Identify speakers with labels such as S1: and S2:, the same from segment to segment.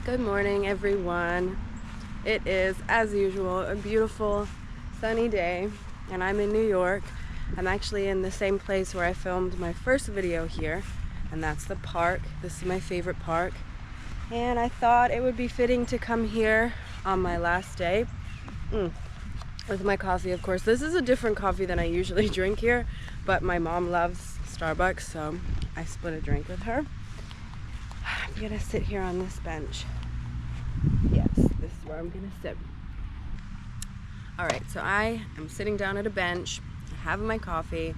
S1: Good morning, everyone. It is, as usual, a beautiful sunny day, and I'm in New York. I'm actually in the same place where I filmed my first video here, and that's the park. This is my favorite park, and I thought it would be fitting to come here on my last day with my coffee. Of course, this is a different coffee than I usually drink here, but my mom loves Starbucks, so I split a drink with her. I'm gonna sit here on this bench. Yes, this is where I'm gonna sit. Alright, so I am sitting down at a bench, having my coffee,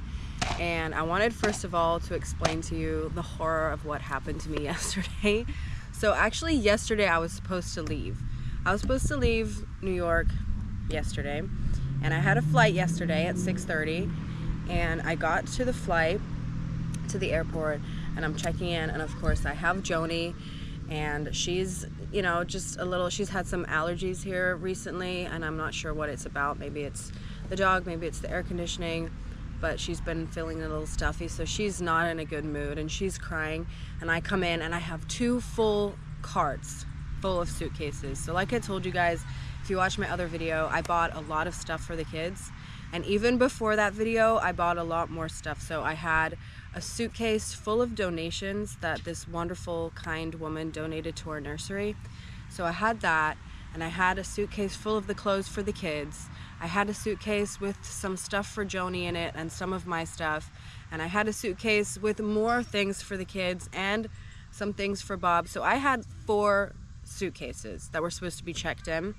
S1: and I wanted first of all to explain to you the horror of what happened to me yesterday. So actually yesterday I was supposed to leave. I was supposed to leave New York yesterday, and I had a flight yesterday at 6:30, and I got to the flight to the airport, and I'm checking in, and of course I have Joni, and she's, you know, just a little, she's had some allergies here recently, and I'm not sure what it's about. Maybe it's the dog, maybe it's the air conditioning, but she's been feeling a little stuffy, so she's not in a good mood, and she's crying. And I come in and I have two full carts full of suitcases. So like I told you guys, if you watch my other video, I bought a lot of stuff for the kids, and even before that video I bought a lot more stuff. So I had a suitcase full of donations that this wonderful, kind woman donated to our nursery. So I had that, and I had a suitcase full of the clothes for the kids. I had a suitcase with some stuff for Joni in it and some of my stuff, and I had a suitcase with more things for the kids and some things for Bob. So I had 4 suitcases that were supposed to be checked in,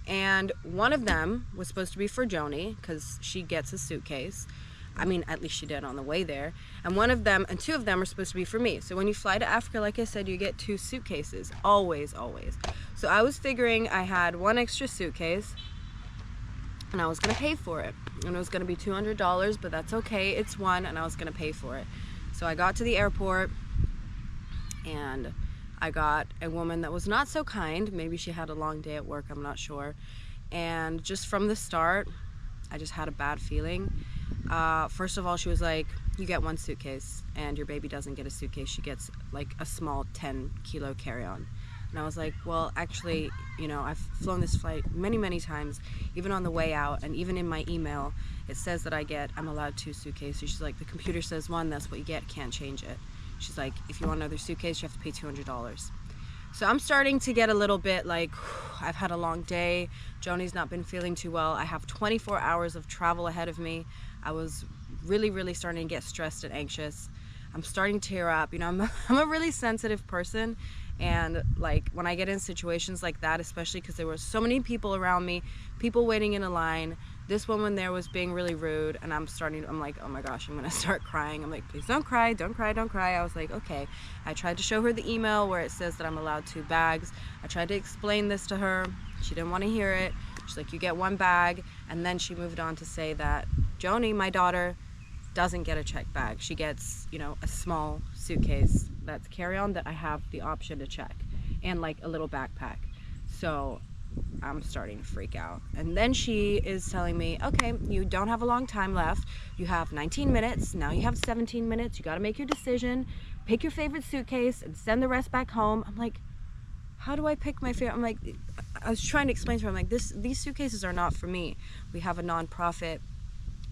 S1: and one of them was supposed to be for Joni because she gets a suitcase. I mean, at least she did on the way there. And 2 of them are supposed to be for me. So when you fly to Africa, like I said, you get 2 suitcases. Always, always. So I was figuring I had 1 extra suitcase, and I was gonna pay for it. And it was gonna be $200, but that's okay. It's 1, and I was gonna pay for it. So I got to the airport, and I got a woman that was not so kind. Maybe she had a long day at work, I'm not sure. And just from the start, I just had a bad feeling. First of all, she was like, you get 1 suitcase, and your baby doesn't get a suitcase. She gets like a small 10-kilo carry-on. And I was like, well, actually, you know, I've flown this flight many, many times, even on the way out, and even in my email, it says that I'm allowed 2 suitcases. She's like, the computer says 1, that's what you get, can't change it. She's like, if you want another suitcase, you have to pay $200. So I'm starting to get a little bit like, I've had a long day. Joni's not been feeling too well. I have 24 hours of travel ahead of me. I was really, really starting to get stressed and anxious. I'm starting to tear up. You know, I'm a really sensitive person, and like when I get in situations like that, especially because there were so many people around me, people waiting in a line, this woman there was being really rude, and I'm like, oh my gosh, I'm gonna start crying. I'm like, please don't cry, don't cry, don't cry. I was like, okay. I tried to show her the email where it says that I'm allowed 2 bags. I tried to explain this to her. She didn't want to hear it. She's like, you get 1 bag. And then she moved on to say that Joni, my daughter, doesn't get a check bag. She gets, you know, a small suitcase that's carry-on that I have the option to check, and like a little backpack. So I'm starting to freak out. And then she is telling me, okay, you don't have a long time left. You have 19 minutes. Now you have 17 minutes. You got to make your decision. Pick your favorite suitcase and send the rest back home. I'm like, how do I pick my favorite? I'm like, I was trying to explain to her, I'm like, these suitcases are not for me. We have a nonprofit.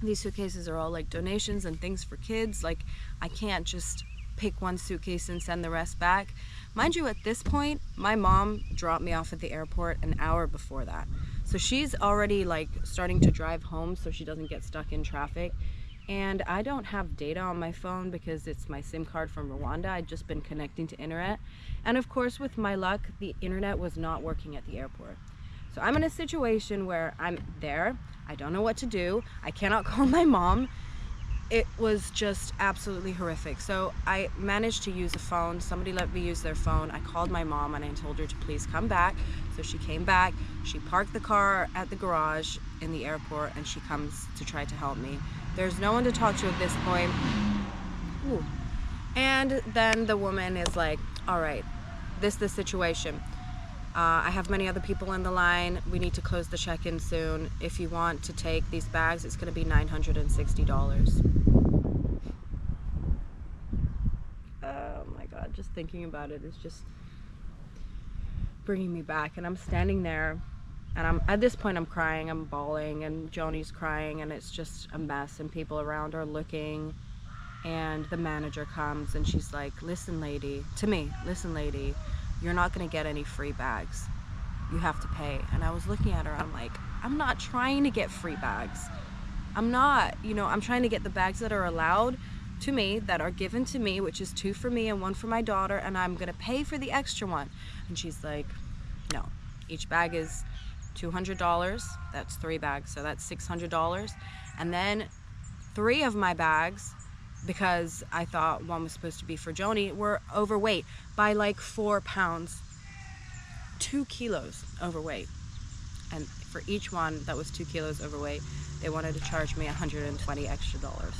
S1: These suitcases are all like donations and things for kids. Like, I can't just pick 1 suitcase and send the rest back. Mind you, at this point, my mom dropped me off at the airport an hour before that. So she's already like starting to drive home so she doesn't get stuck in traffic. And I don't have data on my phone because it's my SIM card from Rwanda. I'd just been connecting to internet. And of course, with my luck, the internet was not working at the airport. So I'm in a situation where I'm there. I don't know what to do. I cannot call my mom. It was just absolutely horrific. So I managed to use a phone. Somebody let me use their phone. I called my mom and I told her to please come back. So she came back. She parked the car at the garage in the airport, and she comes to try to help me. There's no one to talk to at this point. Ooh. And then the woman is like, all right, this is the situation. I have many other people in the line. We need to close the check-in soon. If you want to take these bags, it's going to be $960. Oh my God, just thinking about it is just bringing me back, and I'm standing there, and at this point I'm crying, I'm bawling, and Joni's crying, and it's just a mess, and people around are looking. And the manager comes and she's like, listen lady, to me, listen lady, you're not gonna get any free bags, you have to pay. And I was looking at her, I'm like, I'm not trying to get free bags, I'm not, you know, I'm trying to get the bags that are allowed to me, that are given to me, which is 2 for me and 1 for my daughter, and I'm gonna pay for the extra one. And she's like, no, each bag is $200, that's 3 bags, so that's $600. And then 3 of my bags, because I thought 1 was supposed to be for Joni, were overweight by like 4 pounds, 2 kilos overweight. And for each one that was 2 kilos overweight, they wanted to charge me $120 extra dollars.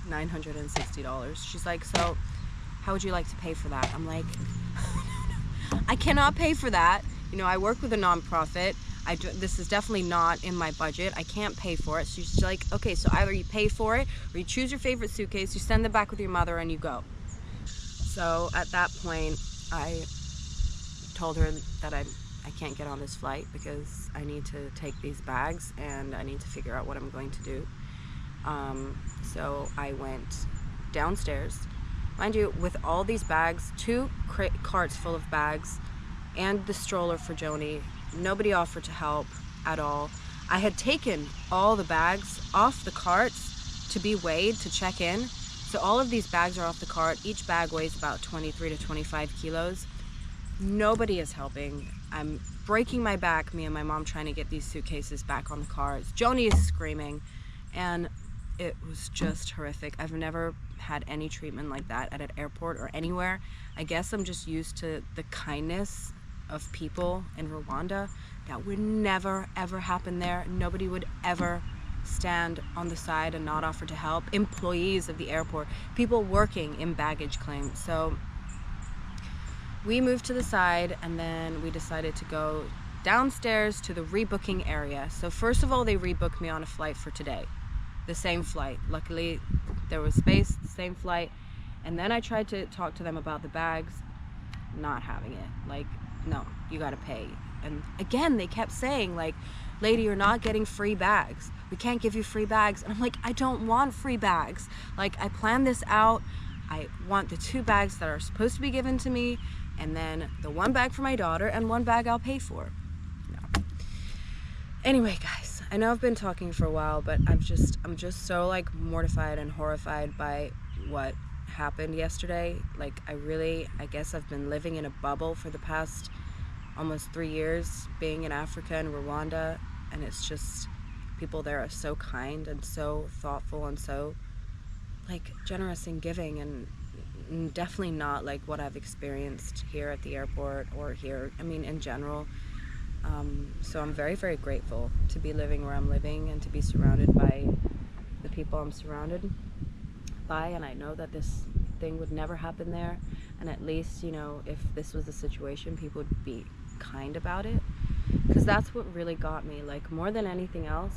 S1: $960. She's like, so how would you like to pay for that? I'm like, I cannot pay for that. You know, I work with a nonprofit. This is definitely not in my budget. I can't pay for it. So she's like, okay, so either you pay for it or you choose your favorite suitcase, you send them back with your mother, and you go. So at that point, I told her that I can't get on this flight because I need to take these bags and I need to figure out what I'm going to do. So I went downstairs, mind you, with all these bags, 2 carts full of bags, and the stroller for Joni. Nobody offered to help at all. I had taken all the bags off the carts to be weighed to check in. So all of these bags are off the cart. Each bag weighs about 23 to 25 kilos. Nobody is helping. I'm breaking my back, me and my mom, trying to get these suitcases back on the cars. Joni is screaming, and it was just horrific. I've never had any treatment like that at an airport or anywhere. I guess I'm just used to the kindness of people in Rwanda. That would never ever happen there. Nobody would ever stand on the side and not offer to help. Employees of the airport, people working in baggage claim. So we moved to the side, and then we decided to go downstairs to the rebooking area. So first of all, they rebooked me on a flight for today, the same flight. Luckily there was space, the same flight. And then I tried to talk to them about the bags, not having it. Like, no, you gotta pay. And again, they kept saying, like, lady, you're not getting free bags, we can't give you free bags. And I'm like, I don't want free bags. Like, I planned this out. I want the 2 bags that are supposed to be given to me, and then the 1 bag for my daughter, and 1 bag I'll pay for. No. Anyway, guys, I know I've been talking for a while, but I'm just so like mortified and horrified by what happened yesterday. Like, I guess I've been living in a bubble for the past almost 3 years, being in Africa and Rwanda, and it's just, people there are so kind and so thoughtful and so like generous and giving, and definitely not like what I've experienced here at the airport or here, I mean, in general. So I'm very, very grateful to be living where I'm living and to be surrounded by the people I'm surrounded by, and I know that this thing would never happen there, and at least, you know, if this was the situation, people would be kind about it, because that's what really got me. Like, more than anything else,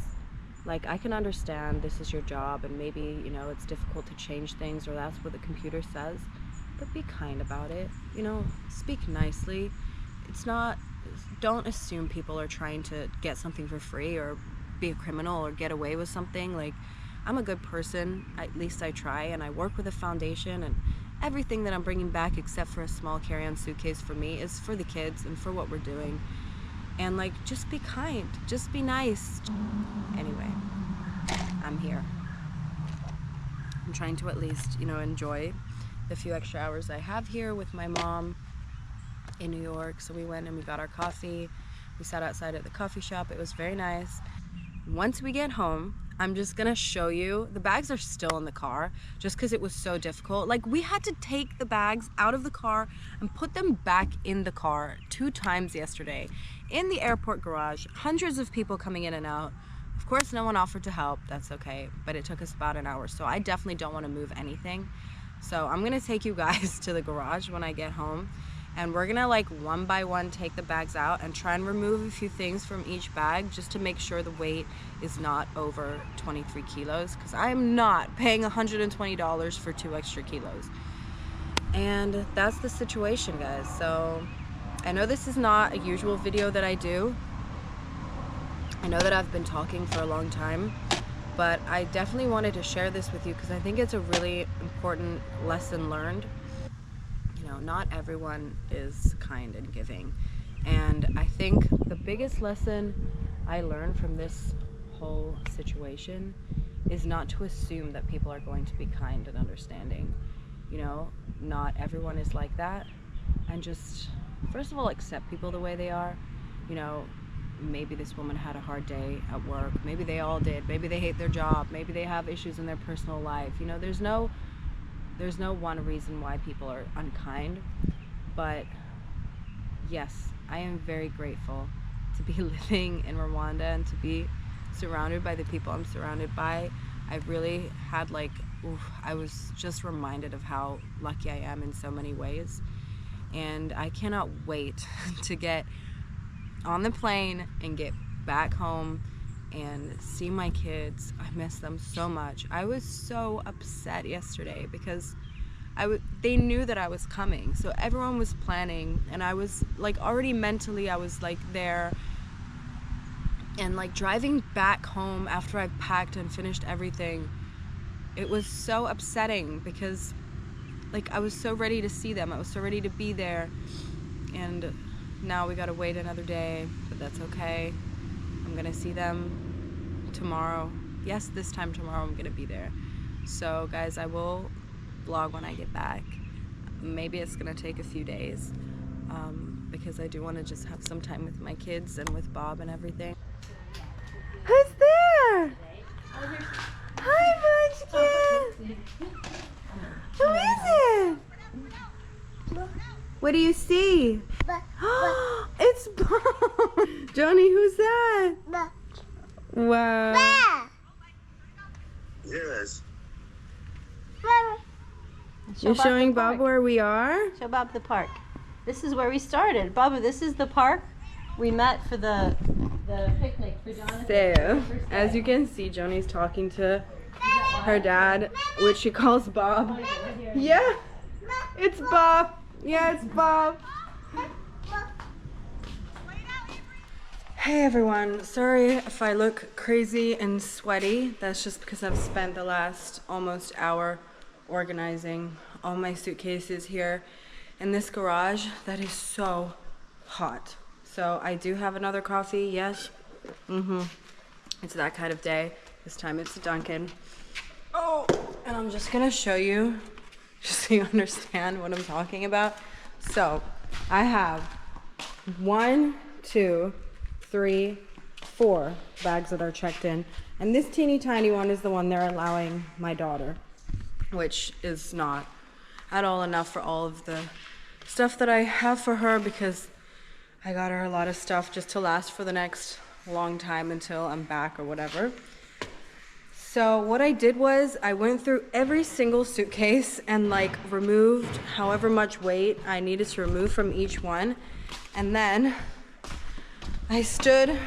S1: like, I can understand this is your job and maybe, you know, it's difficult to change things, or that's what the computer says, but be kind about it, you know, speak nicely. It's not, don't assume people are trying to get something for free or be a criminal or get away with something. Like, I'm a good person, at least I try, and I work with a foundation, and everything that I'm bringing back except for a small carry-on suitcase for me is for the kids and for what we're doing. And like, just be kind, just be nice. Anyway, I'm here. I'm trying to at least, you know, enjoy the few extra hours I have here with my mom in New York. So we went and we got our coffee. We sat outside at the coffee shop. It was very nice. Once we get home, I'm just gonna show you, the bags are still in the car just because it was so difficult. Like, we had to take the bags out of the car and put them back in the car 2 times yesterday in the airport garage. Hundreds of people coming in and out. Of course, no one offered to help. That's okay, but it took us about an hour, so I definitely don't want to move anything. So I'm gonna take you guys to the garage when I get home, and we're gonna, like, one by one take the bags out and try and remove a few things from each bag just to make sure the weight is not over 23 kilos, because I am not paying $120 for 2 extra kilos. And that's the situation, guys. So I know this is not a usual video that I do. I know that I've been talking for a long time, but I definitely wanted to share this with you because I think it's a really important lesson learned. You know, not everyone is kind and giving. And I think the biggest lesson I learned from this whole situation is not to assume that people are going to be kind and understanding. You know, not everyone is like that. And just, first of all, accept people the way they are. You know, maybe this woman had a hard day at work. Maybe they all did. Maybe they hate their job. Maybe they have issues in their personal life. You know, there's no one reason why people are unkind. But yes, I am very grateful to be living in Rwanda and to be surrounded by the people I'm surrounded by. I really had I was just reminded of how lucky I am in so many ways. And I cannot wait to get on the plane and get back home and see my kids. I miss them so much. I was so upset yesterday because they knew that I was coming, so everyone was planning, and I was already mentally I was there, and driving back home after I packed and finished everything, it was so upsetting because I was so ready to see them. I was so ready to be there, and now we gotta wait another day, but that's okay. I'm gonna see them tomorrow. Yes, this time tomorrow I'm gonna be there. So guys, I will vlog when I get back. Maybe it's gonna take a few days because I do want to just have some time with my kids and with Bob and everything. Who's there? Hi, Munchkin. Who is it? What do you see? It's Bob. Johnny, who's that? Wow.
S2: Yes.
S1: You're showing Bob where we are?
S3: Show Bob the park. This is where we started. Bob, this is the park we met for the picnic for Jonathan.
S1: So, as you can see, Joni's talking to her dad, which she calls Bob. Yeah, it's Bob. Yeah, it's Bob. Hey everyone, sorry if I look crazy and sweaty. That's just because I've spent the last almost hour organizing all my suitcases here in this garage that is so hot. So I do have another coffee, yes. It's that kind of day. This time it's Dunkin'. Oh, and I'm just gonna show you just so you understand what I'm talking about. So I have 1, 2, 3, 4 bags that are checked in, and this teeny tiny one is the one they're allowing my daughter, which is not at all enough for all of the stuff that I have for her, because I got her a lot of stuff just to last for the next long time until I'm back or whatever. So what I did was I went through every single suitcase and removed however much weight I needed to remove from each one, and then I stood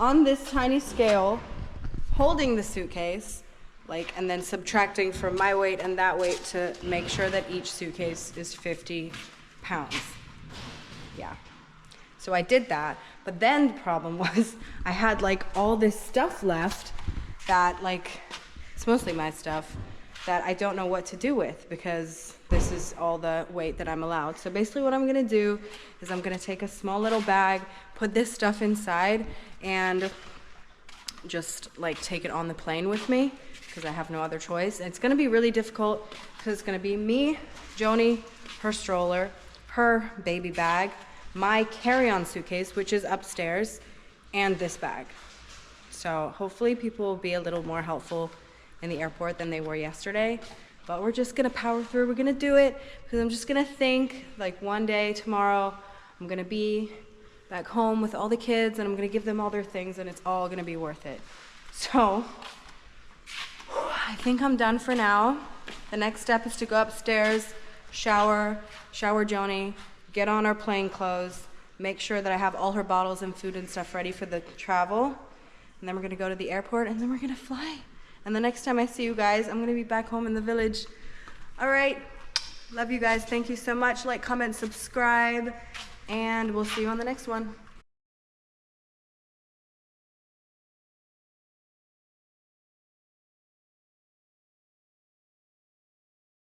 S1: on this tiny scale holding the suitcase and then subtracting from my weight and that weight to make sure that each suitcase is 50 pounds. Yeah. So I did that, but then the problem was I had all this stuff left that it's mostly my stuff that I don't know what to do with, because this is all the weight that I'm allowed. So basically what I'm gonna do is I'm gonna take a small little bag, put this stuff inside, and just take it on the plane with me, because I have no other choice. And it's gonna be really difficult because it's gonna be me, Joni, her stroller, her baby bag, my carry-on suitcase, which is upstairs, and this bag. So hopefully people will be a little more helpful in the airport than they were yesterday, but we're just gonna power through. We're gonna do it, because I'm just gonna think one day tomorrow I'm gonna be back home with all the kids and I'm gonna give them all their things, and it's all gonna be worth it. So I think I'm done for now. The next step is to go upstairs, shower Joni, get on our plane clothes, make sure that I have all her bottles and food and stuff ready for the travel, and then we're gonna go to the airport, and then we're gonna fly. And the next time I see you guys, I'm gonna be back home in the village. All right, Love you guys. Thank you so much. Like, comment, subscribe, and we'll see you on the next one.